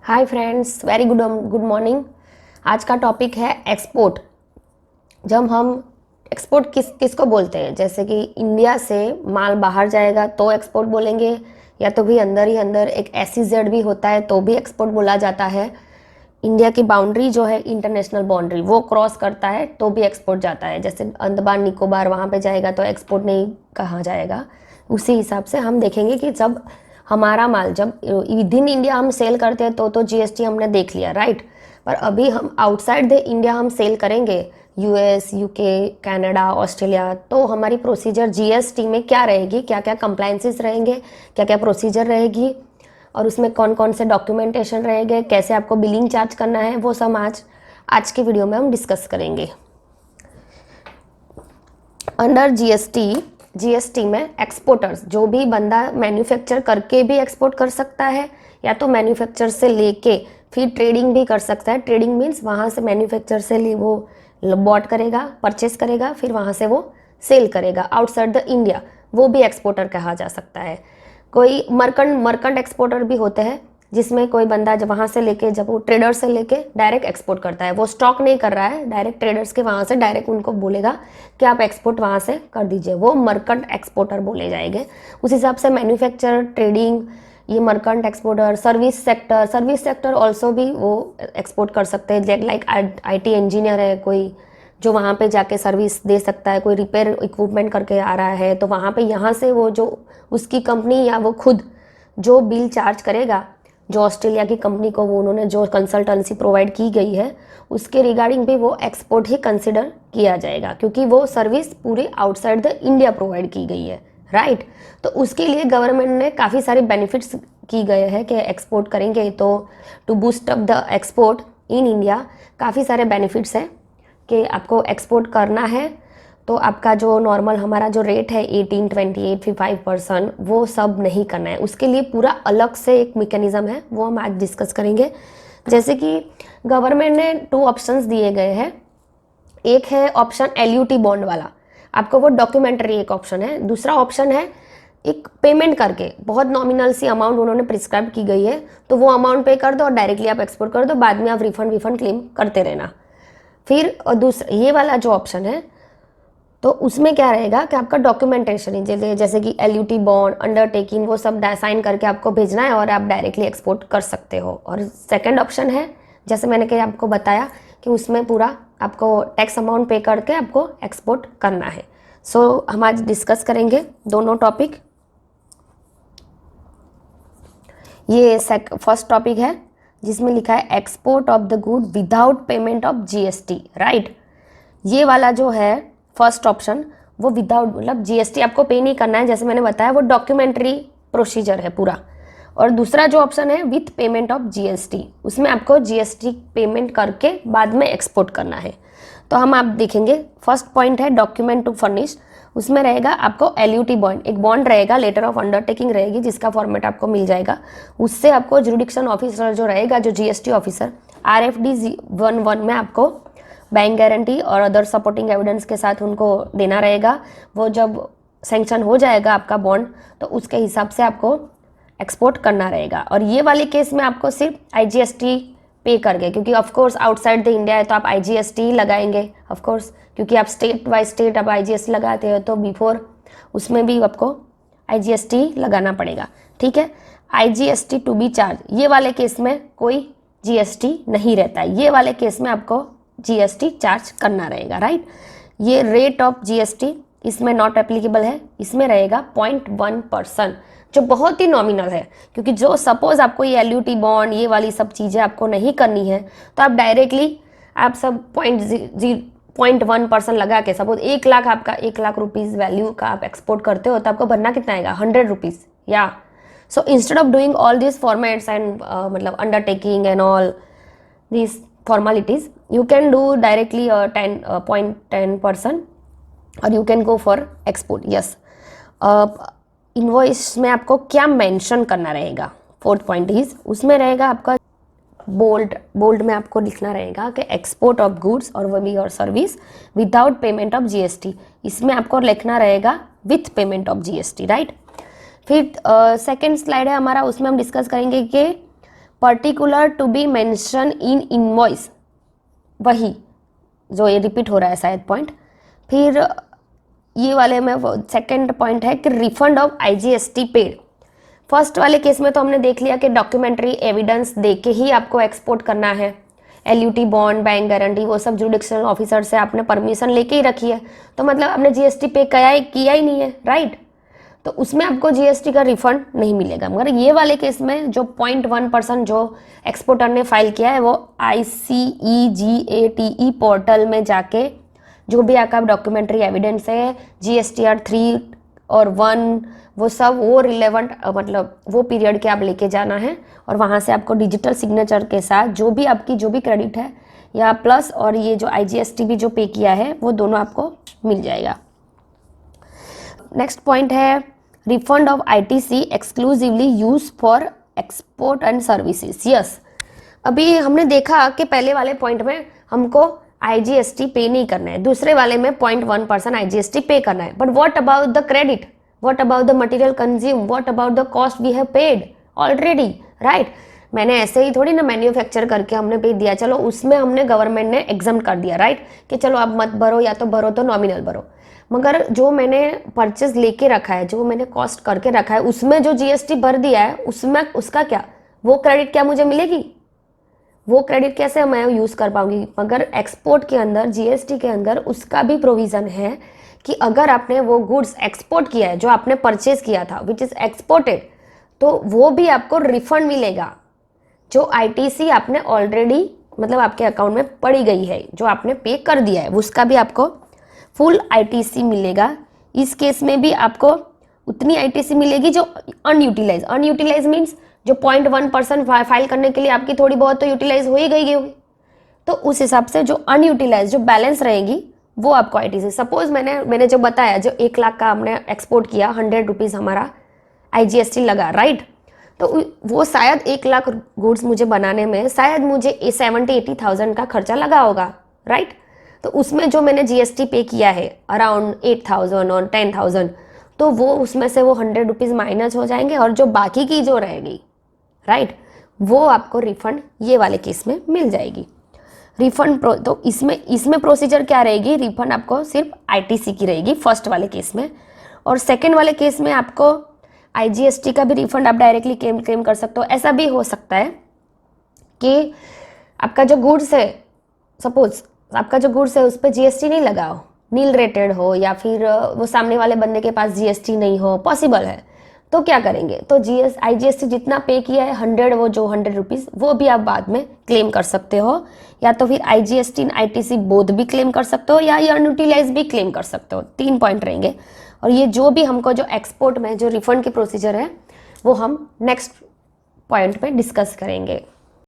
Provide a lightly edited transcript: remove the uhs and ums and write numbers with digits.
Hi friends, very good morning. आज का topic है एक्सपोर्ट। जब हम एक्सपोर्ट किसको बोलते हैं, जैसे कि इंडिया से माल बाहर जाएगा तो एक्सपोर्ट बोलेंगे, या तो भी अंदर ही अंदर एक SEZ भी होता है तो भी एक्सपोर्ट बोला जाता है। इंडिया की बाउंड्री जो है इंटरनेशनल बाउंड्री वो क्रॉस करता है तो भी एक्सपोर्ट जाता है। जैसे अंडमान निकोबार वहाँ पे जाएगा तो एक्सपोर्ट नहीं कहा जाएगा। उसी हिसाब से हम देखेंगे कि जब हमारा माल जब विद इन इंडिया हम सेल करते हैं तो GST हमने देख लिया, राइट। पर अभी हम आउटसाइड द इंडिया हम सेल करेंगे, US, UK, कनाडा, ऑस्ट्रेलिया, तो हमारी प्रोसीजर GST में क्या रहेगी, क्या क्या कंप्लायंसेस रहेंगे, क्या क्या प्रोसीजर रहेगी, और उसमें कौन कौन से डॉक्यूमेंटेशन रहेंगे, कैसे आपको बिलिंग चार्ज करना है, वो सब आज के वीडियो में हम डिस्कस करेंगे। अंडर जीएसटी में एक्सपोर्टर्स, जो भी बंदा मैन्युफैक्चर करके भी एक्सपोर्ट कर सकता है या तो मैन्युफैक्चर से लेके फिर ट्रेडिंग भी कर सकता है। ट्रेडिंग मीन्स वहाँ से मैन्युफैक्चर से ले वो बॉट करेगा, परचेस करेगा, फिर वहाँ से वो सेल करेगा आउटसाइड द इंडिया, वो भी एक्सपोर्टर कहा जा सकता है। कोई मर्केंट एक्सपोर्टर भी होते हैं, जिसमें कोई बंदा जब वहाँ से लेके जब वो ट्रेडर से लेके डायरेक्ट एक्सपोर्ट करता है, वो स्टॉक नहीं कर रहा है, डायरेक्ट ट्रेडर्स के वहाँ से डायरेक्ट उनको बोलेगा कि आप एक्सपोर्ट वहाँ से कर दीजिए, वो मर्केंट एक्सपोर्टर बोले जाएंगे। उस हिसाब से मैन्युफैक्चर, ट्रेडिंग, ये मर्केंट एक्सपोर्टर। सर्विस सेक्टर ऑल्सो भी वो एक्सपोर्ट कर सकते हैं, लाइक IT इंजीनियर है कोई जो वहाँ पे जाके सर्विस दे सकता है, कोई रिपेयर इक्विपमेंट करके आ रहा है तो वहाँ पे यहाँ से वो जो उसकी कंपनी या वो खुद जो बिल चार्ज करेगा, जो ऑस्ट्रेलिया की कंपनी को वो उन्होंने जो कंसल्टेंसी प्रोवाइड की गई है उसके रिगार्डिंग भी वो एक्सपोर्ट ही कंसिडर किया जाएगा, क्योंकि वो सर्विस पूरे आउटसाइड द इंडिया प्रोवाइड की गई है, राइट। तो उसके लिए गवर्नमेंट ने काफ़ी सारे बेनिफिट्स की गए हैं कि एक्सपोर्ट करेंगे तो to boost up the export in India काफ़ी सारे बेनिफिट्स हैं कि आपको एक्सपोर्ट करना है तो आपका जो नॉर्मल हमारा जो रेट है 18, 28, 5%, वो सब नहीं करना है। उसके लिए पूरा अलग से एक मैकेनिज्म है, वो हम आज डिस्कस करेंगे। जैसे कि गवर्नमेंट ने 2 ऑप्शंस दिए गए हैं। एक है ऑप्शन LUT बॉन्ड वाला, आपको वो डॉक्यूमेंट्री एक ऑप्शन है। दूसरा ऑप्शन है एक पेमेंट करके, बहुत नॉमिनल सी अमाउंट उन्होंने प्रिस्क्राइब की गई है तो वो अमाउंट पे कर दो और डायरेक्टली आप एक्सपोर्ट कर दो, बाद में आप रिफंड क्लेम करते रहना। फिर दूसरा ये वाला जो ऑप्शन है तो उसमें क्या रहेगा कि आपका डॉक्यूमेंटेशन जैसे कि LUT बॉन्ड, अंडरटेकिंग, वो सब साइन करके आपको भेजना है और आप डायरेक्टली एक्सपोर्ट कर सकते हो। और सेकंड ऑप्शन है, जैसे मैंने कि आपको बताया कि उसमें पूरा आपको टैक्स अमाउंट पे करके आपको एक्सपोर्ट करना है। सो हम आज डिस्कस करेंगे दोनों टॉपिक। ये फर्स्ट टॉपिक है जिसमें लिखा है export of the good without payment of GST, right. ये वाला जो है फर्स्ट ऑप्शन, वो विदाउट मतलब GST आपको पे नहीं करना है, जैसे मैंने बताया वो डॉक्यूमेंट्री प्रोसीजर है पूरा। और दूसरा जो ऑप्शन है विथ पेमेंट ऑफ GST, उसमें आपको GST पेमेंट करके बाद में एक्सपोर्ट करना है। तो हम आप देखेंगे, फर्स्ट पॉइंट है डॉक्यूमेंट टू फर्निश, उसमें रहेगा आपको LUT बॉन्ड, एक बॉन्ड रहेगा, लेटर ऑफ अंडरटेकिंग रहेगी जिसका फॉर्मेट आपको मिल जाएगा। उससे आपको जुरिडिक्शन ऑफिसर जो रहेगा, जो GST ऑफिसर, RFD 11 में आपको बैंक गारंटी और अदर सपोर्टिंग एविडेंस के साथ उनको देना रहेगा। वो जब सैंक्शन हो जाएगा आपका बॉन्ड तो उसके हिसाब से आपको एक्सपोर्ट करना रहेगा। और ये वाले केस में आपको सिर्फ IGST पे करके, क्योंकि ऑफकोर्स आउटसाइड द इंडिया है तो आप IGST ही लगाएंगे ऑफकोर्स, क्योंकि आप स्टेट बाय स्टेट आप IGST लगाते हो तो बिफोर उसमें भी आपको IGST लगाना पड़ेगा, ठीक है। IGST टू बी चार्ज, ये वाले केस में कोई GST नहीं रहता है, ये वाले केस में आपको GST चार्ज करना रहेगा, राइट। ये रेट ऑफ GST इसमें नॉट एप्लीकेबल है, इसमें रहेगा 0.1%, जो बहुत ही नॉमिनल है। क्योंकि जो सपोज आपको ये LUT बॉन्ड ये वाली सब चीज़ें आपको नहीं करनी है तो आप डायरेक्टली आप सब 0.1% लगा के, सपोज 1 लाख आपका 1 लाख रुपीज़ वैल्यू का आप एक्सपोर्ट करते हो तो आपको भरना कितना आएगा, 100 रुपीज़, या so instead of doing all this formats and मतलब undertaking and all this formalities, you can do directly 0.10% और you can go for export, yes। Invoice में आपको क्या मेंशन करना रहेगा, फोर्थ पॉइंट इज, उसमें रहेगा आपका बोल्ड में आपको लिखना रहेगा कि एक्सपोर्ट ऑफ गुड्स और वो भी और service without payment of GST, इसमें आपको लिखना रहेगा with payment of GST, right. फिर सेकेंड स्लाइड है हमारा, उसमें हम डिस्कस करेंगे कि particular to be mention in invoice, वही जो ये रिपीट हो रहा है शायद पॉइंट। फिर ये वाले में सेकंड पॉइंट है कि refund of IGST paid. First वाले केस में तो हमने देख लिया कि डॉक्यूमेंट्री एविडेंस देके ही आपको एक्सपोर्ट करना है, LUT बॉन्ड, बैंक गारंटी, वो सब जुडिक्शनल ऑफिसर से आपने परमिशन लेके ही रखी है, तो मतलब आपने GST पे किया ही नहीं है, राइट। तो उसमें आपको GST का रिफंड नहीं मिलेगा। मगर ये वाले केस में जो 0.1% जो एक्सपोर्टर ने फाइल किया है वो ICEGATE पोर्टल में जाके जो भी आपका डॉक्यूमेंट्री एविडेंस है, GSTR 3 और 1, वो सब वो रिलेवेंट मतलब वो पीरियड के आप लेके जाना है, और वहाँ से आपको डिजिटल सिग्नेचर के साथ जो भी आपकी जो भी क्रेडिट है या प्लस और ये जो IGST भी जो पे किया है वो दोनों आपको मिल जाएगा। नेक्स्ट पॉइंट है refund of ITC exclusively use for export and services. Yes, अभी हमने देखा कि पहले वाले पॉइंट में हमको IGST पे नहीं करना है, दूसरे वाले में 0.1% IGST पे करना है, but what about the credit, what about the material consume, what about the cost we have paid already, right. मैंने ऐसे ही थोड़ी ना मैन्युफैक्चर करके हमने पे दिया, चलो उसमें हमने गवर्नमेंट ने एग्जाम कर दिया, राइट, कि चलो आप मत भरो, या तो भरो तो नॉमिनल भरो। मगर जो मैंने परचेज लेके रखा है, जो मैंने कॉस्ट करके रखा है, उसमें जो GST भर दिया है, उसमें उसका क्या, वो क्रेडिट क्या मुझे मिलेगी, वो क्रेडिट कैसे मैं यूज़ कर पाऊंगी। मगर एक्सपोर्ट के अंदर GST के अंदर उसका भी प्रोविज़न है कि अगर आपने वो गुड्स एक्सपोर्ट किया है, जो आपने परचेज किया था विच इज़ एक्सपोर्टेड, तो वो भी आपको रिफंड मिलेगा। जो ITC आपने ऑलरेडी मतलब आपके अकाउंट में पड़ी गई है, जो आपने पे कर दिया है, उसका भी आपको फुल ITC मिलेगा। इस केस में भी आपको उतनी ITC मिलेगी जो अनयूटिलाइज मीन्स जो 0.1% फाइल करने के लिए आपकी थोड़ी बहुत तो यूटिलाइज हो ही गई होगी, तो उस हिसाब से जो अनयूटिलाइज जो बैलेंस रहेगी वो आपको ITC। सपोज मैंने जो बताया, जो 1 लाख का हमने एक्सपोर्ट किया, 100 रुपीज़ हमारा IGST लगा, राइट। तो वो शायद 1 लाख गुड्स मुझे बनाने में शायद मुझे 70-80,000 का खर्चा लगा होगा, राइट। तो उसमें जो मैंने GST पे किया है अराउंड 8,000 और 10,000, तो वो उसमें से वो 100 रुपीज़ माइनस हो जाएंगे, और जो बाकी की जो रहेगी, राइट, वो आपको रिफंड ये वाले केस में मिल जाएगी। रिफंड तो इसमें प्रोसीजर क्या रहेगी, रिफंड आपको सिर्फ ITC की रहेगी फर्स्ट वाले केस में, और सेकंड वाले केस में आपको IGST का भी रिफंड आप डायरेक्टली क्लेम कर सकते हो। ऐसा भी हो सकता है कि आपका जो गुड्स है, सपोज आपका जो गुड्स है उस पर GST नहीं लगा हो, नील रेटेड हो, या फिर वो सामने वाले बंदे के पास GST नहीं हो, पॉसिबल है, तो क्या करेंगे, तो IGST जितना पे किया है 100 रुपीज़ वो भी आप बाद में क्लेम कर सकते हो, या तो फिर IGST एंड ITC बोथ भी क्लेम कर सकते हो, या ये अनयूटिलाइज भी क्लेम कर सकते हो। 3 पॉइंट रहेंगे, और ये जो भी हमको जो एक्सपोर्ट में जो रिफंड की प्रोसीजर है वो हम नेक्स्ट पॉइंट पे डिस्कस करेंगे।